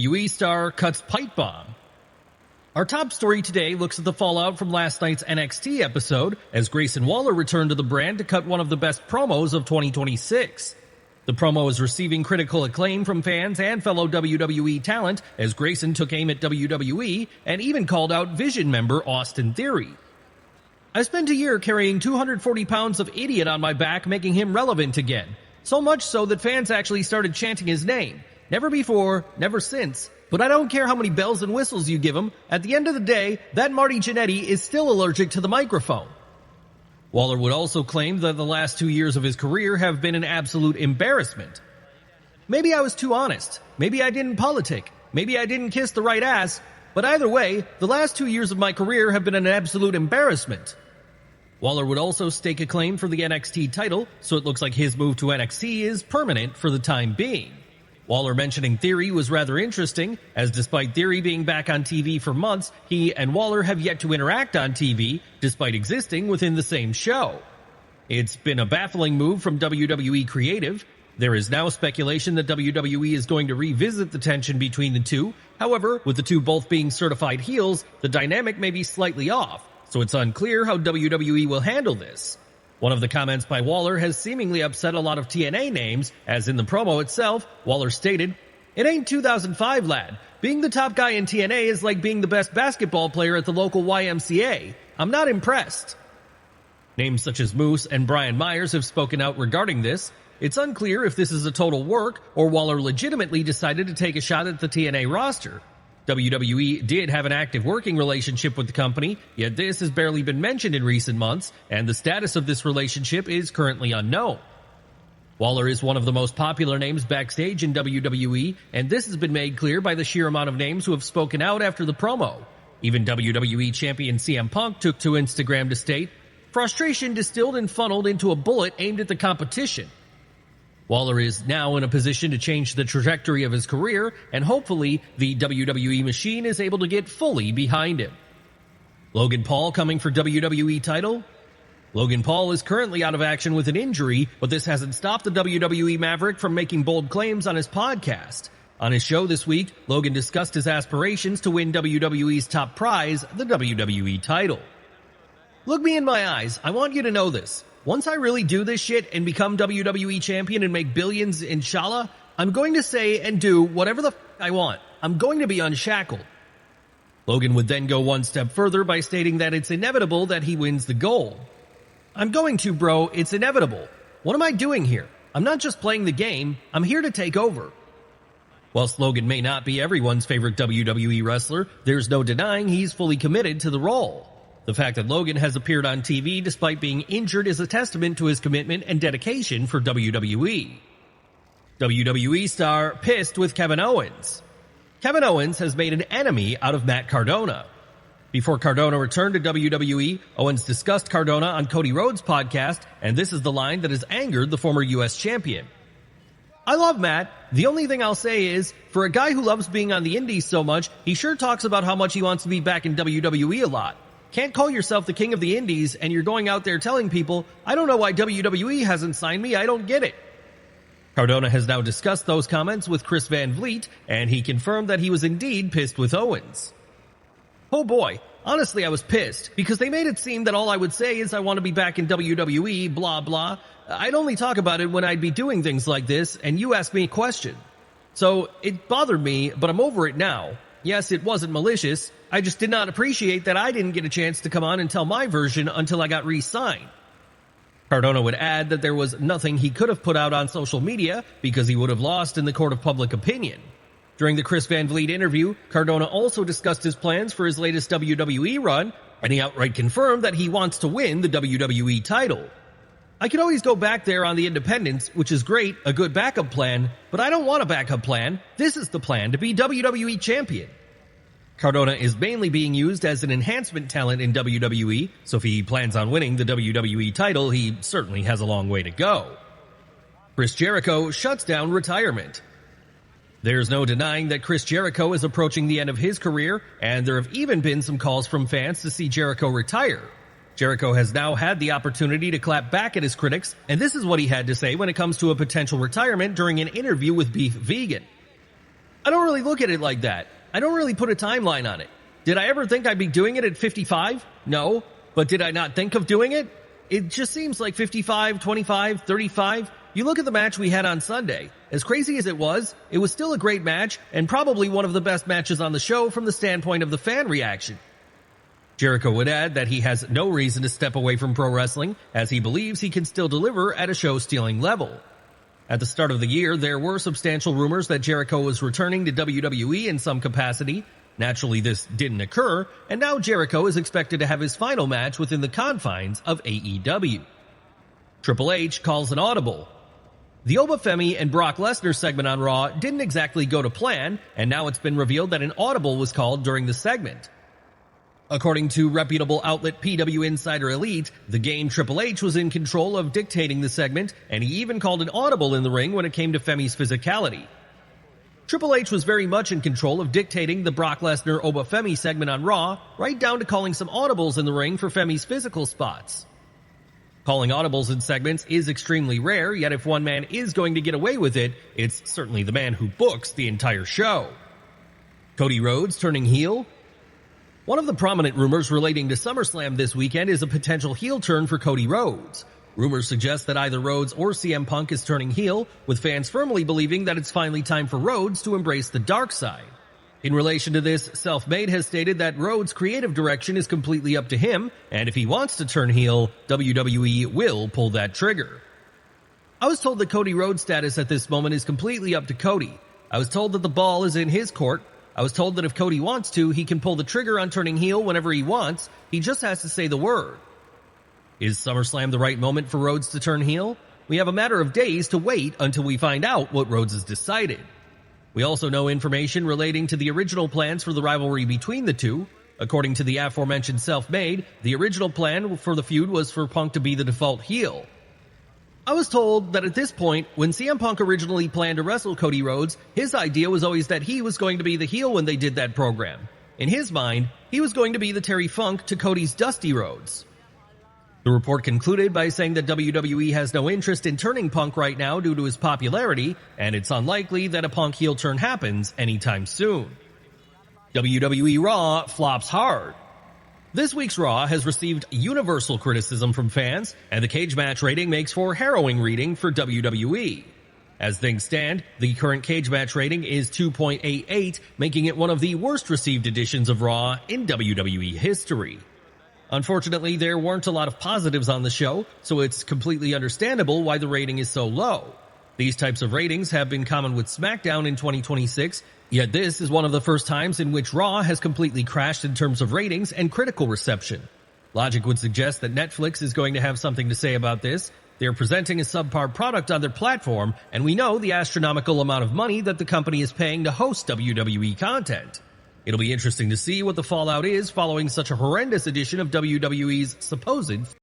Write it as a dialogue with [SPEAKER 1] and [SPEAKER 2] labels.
[SPEAKER 1] WWE star cuts pipe bomb. Our top story today looks at the fallout from last night's NXT episode as Grayson Waller returned to the brand to cut one of the best promos of 2026. The promo is receiving critical acclaim from fans and fellow WWE talent as Grayson took aim at WWE and even called out Vision member Austin Theory. "I spent a year carrying 240 pounds of idiot on my back, making him relevant again. So much so that fans actually started chanting his name. Never before, never since. But I don't care how many bells and whistles you give him. At the end of the day, that Marty Jannetty is still allergic to the microphone." Waller would also claim that the last 2 years of his career have been an absolute embarrassment. "Maybe I was too honest. Maybe I didn't politic. Maybe I didn't kiss the right ass. But either way, the last 2 years of my career have been an absolute embarrassment." Waller would also stake a claim for the NXT title, so it looks like his move to NXT is permanent for the time being. Waller mentioning Theory was rather interesting, as despite Theory being back on TV for months, he and Waller have yet to interact on TV, despite existing within the same show. It's been a baffling move from WWE Creative. There is now speculation that WWE is going to revisit the tension between the two. However, with the two both being certified heels, the dynamic may be slightly off, so it's unclear how WWE will handle this. One of the comments by Waller has seemingly upset a lot of TNA names, as in the promo itself, Waller stated, "It ain't 2005, lad. Being the top guy in TNA is like being the best basketball player at the local YMCA. I'm not impressed." Names such as Moose and Brian Myers have spoken out regarding this. It's unclear if this is a total work, or Waller legitimately decided to take a shot at the TNA roster. WWE did have an active working relationship with the company, yet this has barely been mentioned in recent months, and the status of this relationship is currently unknown. Waller is one of the most popular names backstage in WWE, and this has been made clear by the sheer amount of names who have spoken out after the promo. Even WWE champion CM Punk took to Instagram to state, "Frustration distilled and funneled into a bullet aimed at the competition." Waller is now in a position to change the trajectory of his career, and hopefully the WWE machine is able to get fully behind him. Logan Paul coming for WWE title? Logan Paul is currently out of action with an injury, but this hasn't stopped the WWE Maverick from making bold claims on his podcast. On his show this week, Logan discussed his aspirations to win WWE's top prize, the WWE title. "Look me in my eyes, I want you to know this. Once I really do this shit and become WWE champion and make billions, inshallah, I'm going to say and do whatever the I want. I'm going to be unshackled." Logan would then go one step further by stating that it's inevitable that he wins the gold. "I'm going to, bro. It's inevitable. What am I doing here? I'm not just playing the game. I'm here to take over." Whilst Logan may not be everyone's favorite WWE wrestler, there's no denying he's fully committed to the role. The fact that Logan has appeared on TV despite being injured is a testament to his commitment and dedication for WWE. WWE star pissed with Kevin Owens. Kevin Owens has made an enemy out of Matt Cardona. Before Cardona returned to WWE, Owens discussed Cardona on Cody Rhodes' podcast, and this is the line that has angered the former US champion. "I love Matt. The only thing I'll say is, for a guy who loves being on the indies so much, he sure talks about how much he wants to be back in WWE a lot. Can't call yourself the king of the indies and you're going out there telling people, I don't know why WWE hasn't signed me, I don't get it." Cardona has now discussed those comments with Chris Van Vliet, and he confirmed that he was indeed pissed with Owens. "Oh boy, honestly I was pissed, because they made it seem that all I would say is I want to be back in WWE, blah blah. I'd only talk about it when I'd be doing things like this, and you ask me a question. So it bothered me, but I'm over it now. Yes, it wasn't malicious. I just did not appreciate that I didn't get a chance to come on and tell my version until I got re-signed." Cardona would add that there was nothing he could have put out on social media because he would have lost in the court of public opinion. During the Chris Van Vliet interview, Cardona also discussed his plans for his latest WWE run, and he outright confirmed that he wants to win the WWE title. "I could always go back there on the independents, which is great, a good backup plan, but I don't want a backup plan. This is the plan, to be WWE champion." Cardona is mainly being used as an enhancement talent in WWE, so if he plans on winning the WWE title, he certainly has a long way to go. Chris Jericho shuts down retirement. There's no denying that Chris Jericho is approaching the end of his career, and there have even been some calls from fans to see Jericho retire. Jericho has now had the opportunity to clap back at his critics, and this is what he had to say when it comes to a potential retirement during an interview with Beef Vegan. I don't really look at it like that. I don't really put a timeline on it. Did I ever think I'd be doing it at 55? No. But did I not think of doing it? It just seems like 55, 25, 35. You look at the match we had on Sunday. As crazy as it was still a great match and probably one of the best matches on the show from the standpoint of the fan reaction. Jericho would add that he has no reason to step away from pro wrestling, as he believes he can still deliver at a show-stealing level. At the start of the year, there were substantial rumors that Jericho was returning to WWE in some capacity. Naturally, this didn't occur, and now Jericho is expected to have his final match within the confines of AEW. Triple H calls an audible. The Obafemi and Brock Lesnar segment on Raw didn't exactly go to plan, and now it's been revealed that an audible was called during the segment. According to reputable outlet PW Insider Elite, the game Triple H was in control of dictating the segment, and he even called an audible in the ring when it came to Femi's physicality. Triple H was very much in control of dictating the Brock Lesnar-Obafemi segment on Raw, right down to calling some audibles in the ring for Femi's physical spots. Calling audibles in segments is extremely rare, yet if one man is going to get away with it, it's certainly the man who books the entire show. Cody Rhodes turning heel? One of the prominent rumors relating to SummerSlam this weekend is a potential heel turn for Cody Rhodes. Rumors suggest that either Rhodes or CM Punk is turning heel, with fans firmly believing that it's finally time for Rhodes to embrace the dark side. In relation to this, Self-Made has stated that Rhodes' creative direction is completely up to him, and if he wants to turn heel, WWE will pull that trigger. I was told that Cody Rhodes' status at this moment is completely up to Cody. I was told that the ball is in his court. I was told that if Cody wants to, he can pull the trigger on turning heel whenever he wants. He just has to say the word. Is SummerSlam the right moment for Rhodes to turn heel? We have a matter of days to wait until we find out what Rhodes has decided. We also know information relating to the original plans for the rivalry between the two. According to the aforementioned Self-Made, the original plan for the feud was for Punk to be the default heel. I was told that at this point, when CM Punk originally planned to wrestle Cody Rhodes, his idea was always that he was going to be the heel when they did that program. In his mind, he was going to be the Terry Funk to Cody's Dusty Rhodes. The report concluded by saying that WWE has no interest in turning Punk right now due to his popularity, and it's unlikely that a Punk heel turn happens anytime soon. WWE Raw flops hard. This week's Raw has received universal criticism from fans, and the cage match rating makes for harrowing reading for WWE. As things stand, the current cage match rating is 2.88, making it one of the worst received editions of Raw in WWE history. Unfortunately, there weren't a lot of positives on the show, so it's completely understandable why the rating is so low. These types of ratings have been common with SmackDown in 2026, yet this is one of the first times in which Raw has completely crashed in terms of ratings and critical reception. Logic would suggest that Netflix is going to have something to say about this. They're presenting a subpar product on their platform, and we know the astronomical amount of money that the company is paying to host WWE content. It'll be interesting to see what the fallout is following such a horrendous edition of WWE's supposed